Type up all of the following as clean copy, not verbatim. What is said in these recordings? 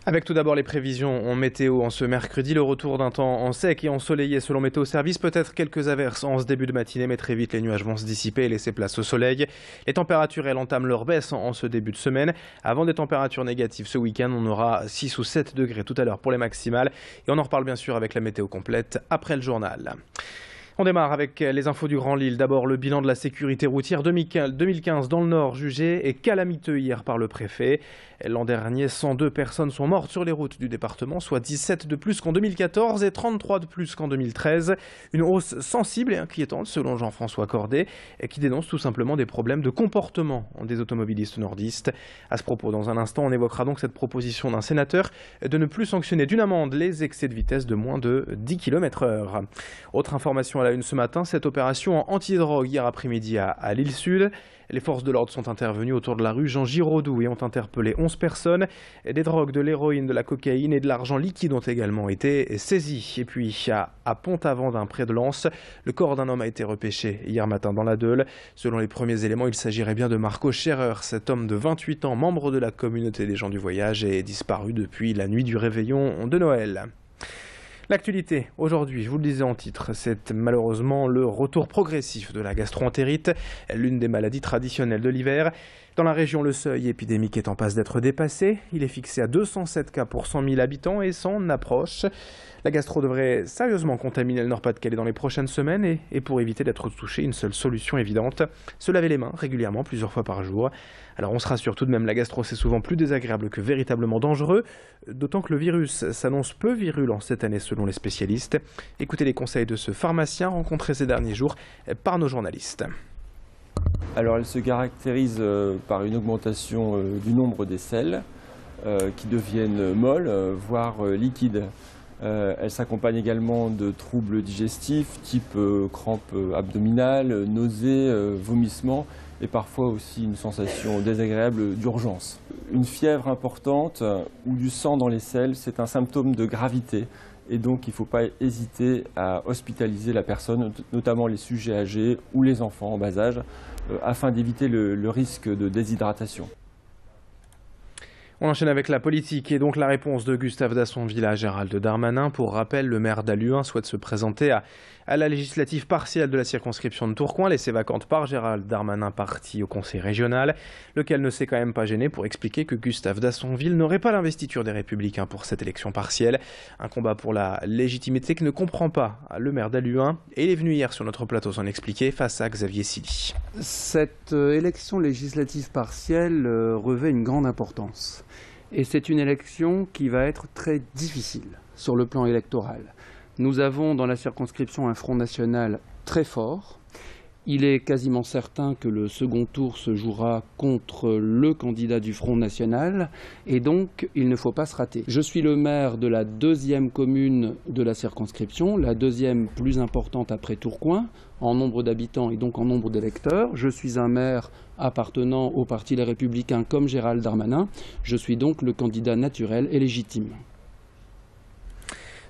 Avec tout d'abord les prévisions en météo en ce mercredi, le retour d'un temps en sec et ensoleillé selon Météo Service, peut-être quelques averses en ce début de matinée, mais très vite les nuages vont se dissiper et laisser place au soleil. Les températures, elles, entament leur baisse en ce début de semaine. Avant des températures négatives ce week-end, on aura 6 ou 7 degrés tout à l'heure pour les maximales. Et on en reparle bien sûr avec la météo complète après le journal. On démarre avec les infos du Grand Lille. D'abord, le bilan de la sécurité routière 2015 dans le Nord, jugé et calamiteux hier par le préfet. L'an dernier, 102 personnes sont mortes sur les routes du département, soit 17 de plus qu'en 2014 et 33 de plus qu'en 2013. Une hausse sensible et inquiétante selon Jean-François Cordet, qui dénonce tout simplement des problèmes de comportement des automobilistes nordistes. À ce propos, dans un instant, on évoquera donc cette proposition d'un sénateur de ne plus sanctionner d'une amende les excès de vitesse de moins de 10 km/h. Autre information à la une ce matin, cette opération anti-drogue hier après-midi à Lille Sud. Les forces de l'ordre sont intervenues autour de la rue Jean Giraudoux et ont interpellé 11 personnes. Des drogues, de l'héroïne, de la cocaïne et de l'argent liquide ont également été saisis. Et puis à Pont-Aventin, près de Lens, le corps d'un homme a été repêché hier matin dans la Deule. Selon les premiers éléments, il s'agirait bien de Marco Scherer. Cet homme de 28 ans, membre de la communauté des gens du voyage, est disparu depuis la nuit du réveillon de Noël. L'actualité, aujourd'hui, je vous le disais en titre, c'est malheureusement le retour progressif de la gastro-entérite, l'une des maladies traditionnelles de l'hiver. Dans la région, le seuil épidémique est en passe d'être dépassé. Il est fixé à 207 cas pour 100 000 habitants et s'en approche. La gastro devrait sérieusement contaminer le Nord-Pas-de-Calais dans les prochaines semaines et pour éviter d'être touché, une seule solution évidente, se laver les mains régulièrement plusieurs fois par jour. Alors on se rassure tout de même, la gastro c'est souvent plus désagréable que véritablement dangereux, d'autant que le virus s'annonce peu virulent cette année selon les spécialistes. Écoutez les conseils de ce pharmacien rencontré ces derniers jours par nos journalistes. Alors elle se caractérise par une augmentation du nombre des selles qui deviennent molles, voire liquides. Elle s'accompagne également de troubles digestifs type crampes abdominales, nausées, vomissements et parfois aussi une sensation désagréable d'urgence. Une fièvre importante ou du sang dans les selles, c'est un symptôme de gravité et donc il ne faut pas hésiter à hospitaliser la personne, notamment les sujets âgés ou les enfants en bas âge, afin d'éviter le risque de déshydratation. On enchaîne avec la politique et donc la réponse de Gustave Dassonville à Gérald Darmanin. Pour rappel, le maire d'Halluin souhaite se présenter à la législative partielle de la circonscription de Tourcoing, laissée vacante par Gérald Darmanin, parti au conseil régional, lequel ne s'est quand même pas gêné pour expliquer que Gustave Dassonville n'aurait pas l'investiture des Républicains pour cette élection partielle. Un combat pour la légitimité que ne comprend pas le maire d'Halluin. Et il est venu hier sur notre plateau s'en expliquer face à Xavier Silly. Cette élection législative partielle revêt une grande importance. Et c'est une élection qui va être très difficile sur le plan électoral. Nous avons dans la circonscription un Front national très fort. Il est quasiment certain que le second tour se jouera contre le candidat du Front national et donc il ne faut pas se rater. Je suis le maire de la deuxième commune de la circonscription, la deuxième plus importante après Tourcoing, en nombre d'habitants et donc en nombre d'électeurs. Je suis un maire appartenant au Parti Les Républicains comme Gérald Darmanin. Je suis donc le candidat naturel et légitime.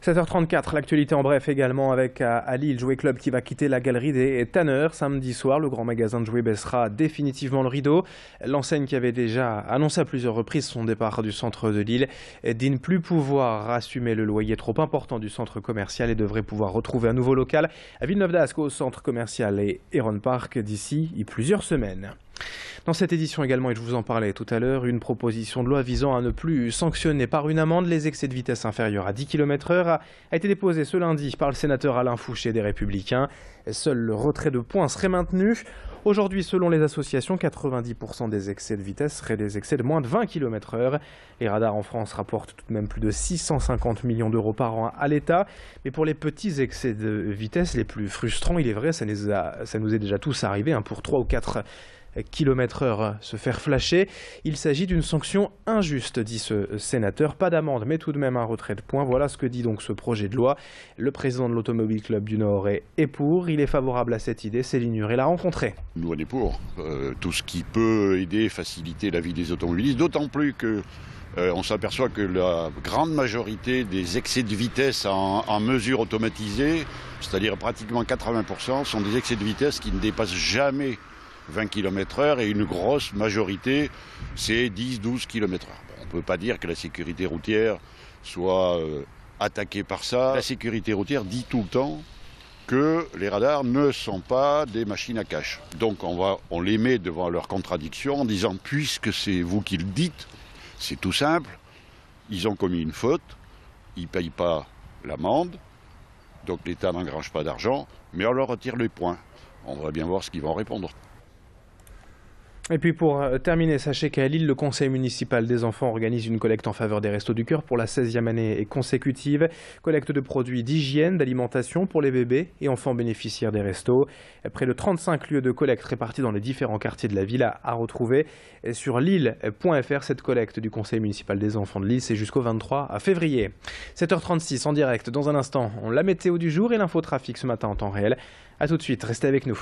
7h34, l'actualité en bref également avec à Lille, Jouet Club qui va quitter la galerie des Tanneurs samedi soir. Le grand magasin de jouets baissera définitivement le rideau. L'enseigne qui avait déjà annoncé à plusieurs reprises son départ du centre de Lille dit ne plus pouvoir assumer le loyer trop important du centre commercial et devrait pouvoir retrouver un nouveau local à Villeneuve-d'Ascq au centre commercial et Heron Park d'ici plusieurs semaines. Dans cette édition également, et je vous en parlais tout à l'heure, une proposition de loi visant à ne plus sanctionner par une amende les excès de vitesse inférieurs à 10 km/h a été déposée ce lundi par le sénateur Alain Fouché des Républicains. Seul le retrait de points serait maintenu. Aujourd'hui, selon les associations, 90% des excès de vitesse seraient des excès de moins de 20 km/h. Les radars en France rapportent tout de même plus de 650 millions d'euros par an à l'État. Mais pour les petits excès de vitesse les plus frustrants, il est vrai, ça nous est déjà tous arrivé, pour 3 ou 4 km/h se faire flasher. Il s'agit d'une sanction injuste, dit ce sénateur. Pas d'amende, mais tout de même un retrait de points. Voilà ce que dit donc ce projet de loi. Le président de l'Automobile Club du Nord est pour. Il est favorable à cette idée. Céline Nuret l'a rencontré. Nous, on est pour. Tout ce qui peut aider, faciliter la vie des automobilistes, d'autant plus que on s'aperçoit que la grande majorité des excès de vitesse en mesure automatisée, c'est-à-dire pratiquement 80%, sont des excès de vitesse qui ne dépassent jamais 20 km/h et une grosse majorité, c'est 10-12 km/h. Bon, on ne peut pas dire que la sécurité routière soit attaquée par ça. La sécurité routière dit tout le temps que les radars ne sont pas des machines à cache. Donc on les met devant leur contradiction en disant, puisque c'est vous qui le dites, c'est tout simple, ils ont commis une faute, ils ne payent pas l'amende, donc l'État n'engrange pas d'argent, mais on leur retire les points. On va bien voir ce qu'ils vont répondre. Et puis pour terminer, sachez qu'à Lille, le conseil municipal des enfants organise une collecte en faveur des Restos du Cœur pour la 16e année consécutive. Collecte de produits d'hygiène, d'alimentation pour les bébés et enfants bénéficiaires des restos. Près de 35 lieux de collecte répartis dans les différents quartiers de la ville à retrouver. Sur lille.fr, cette collecte du conseil municipal des enfants de Lille, c'est jusqu'au 23 février. 7h36 en direct. Dans un instant, la météo du jour et l'infotrafic ce matin en temps réel. A tout de suite, restez avec nous.